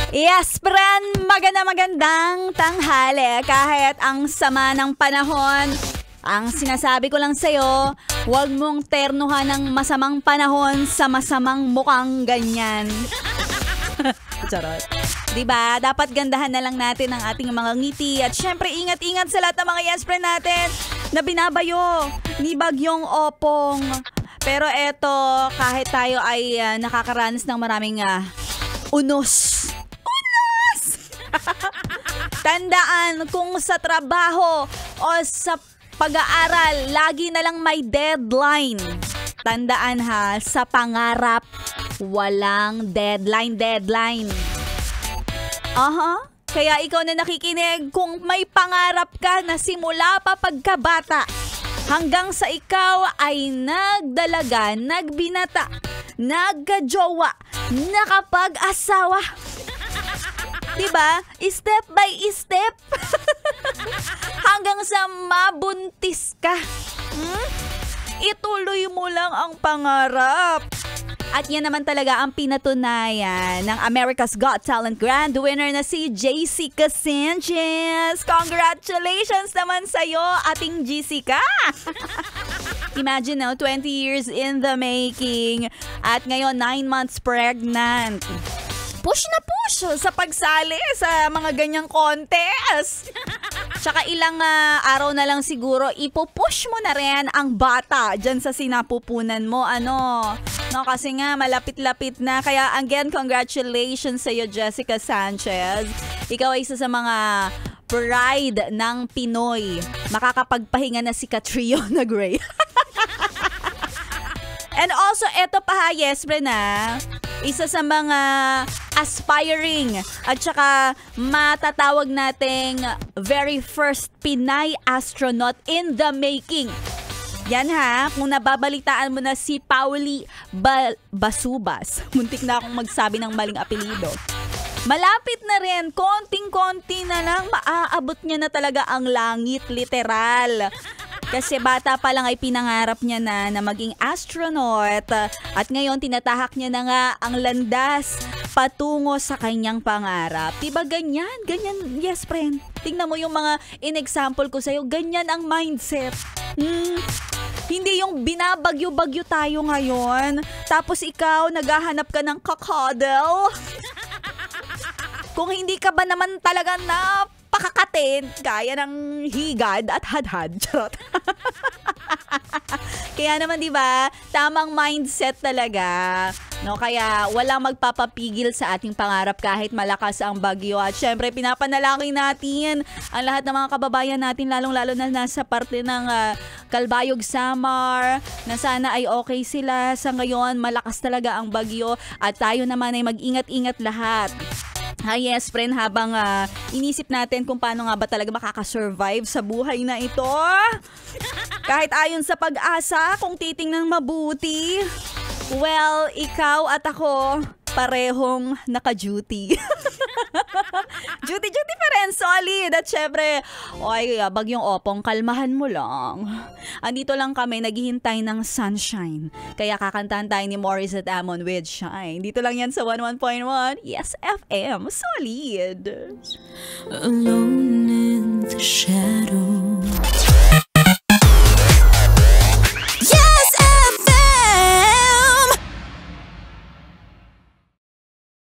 Yes, friend, magandang tanghali. Kahit ang sama ng panahon, ang sinasabi ko lang sa'yo, huwag mong ternuhan ng masamang panahon sa masamang mukhang ganyan. Charot. Diba? Dapat gandahan na lang natin ang ating mga ngiti. At syempre, ingat-ingat sa lahat ng mga yes friend natin na binabayo ni Bagyong Opong. Pero eto, kahit tayo ay nakakaranas ng maraming unos. Tandaan, kung sa trabaho o sa pag-aaral, lagi na lang may deadline. Tandaan ha, sa pangarap, walang deadline. Kaya ikaw na nakikinig, kung may pangarap ka na simula pa pagkabata, hanggang sa ikaw ay nagdalaga, nagbinata, nagkajowa, nakapag-asawa. Diba? Step by step. Hanggang sa mabuntis ka. Ituloy mo lang ang pangarap. At yan naman talaga ang pinatunayan ng America's Got Talent Grand winner na si Jessica Sanchez. Congratulations naman sa'yo, ating Jessica. Imagine now, 20 years in the making. At ngayon, 9 months pregnant. Push na push sa pagsali sa mga ganyang contest. Tsaka ilang araw na lang siguro, ipupush mo na rin ang bata dyan sa sinapupunan mo. No, kasi nga malapit-lapit na. Kaya again, congratulations sa iyo, Jessica Sanchez. Ikaw ay isa sa mga pride ng Pinoy. Makakapagpahinga na si Catriona Gray. And also, eto pa ha, yes, Brena. Isa sa mga aspiring at saka matatawag nating very first Pinay astronaut in the making. Yan ha, kung nababalitaan mo na si Pauli Basubas. Muntik na akong magsabi ng maling apelido. Malapit na rin, konting-konti na lang, maaabot niya na talaga ang langit, literal. Kasi bata pa lang ay pinangarap niya na maging astronaut at ngayon tinatahak niya na nga ang landas patungo sa kanyang pangarap. Diba ganyan, yes friend. Tingnan mo yung mga in-example ko sa'yo, ganyan ang mindset. Hindi yung binabagyo-bagyo tayo ngayon, tapos ikaw naghahanap ka ng kakadel. Kung hindi ka ba naman talaga na pakakatin, gaya ng higad at hadhad. Charot. Kaya naman 'di ba, tamang mindset talaga. No, kaya walang magpapapigil sa ating pangarap kahit malakas ang bagyo. At syempre, pinapanalangin natin ang lahat ng mga kababayan natin, lalong-lalo na nasa parte ng Calbayog, Samar, na sana ay okay sila. Sa ngayon, malakas talaga ang bagyo at tayo naman ay mag-ingat-ingat lahat. Yes, friend, habang inisip natin kung paano nga ba talaga makakasurvive sa buhay na ito. Kahit ayon sa Pag-asa, kung titingnan mabuti, well, ikaw at ako, parehong naka-duty. Duty pa rin, solid. At syempre, Bagyong Opong, kalmahan mo lang. Andito lang kami, naghihintay ng sunshine. Kaya kakantahan tayo ni Morris at Amon with Shine. Dito lang yan sa 11.1. Yes, FM. Solid. Alone in the shadow.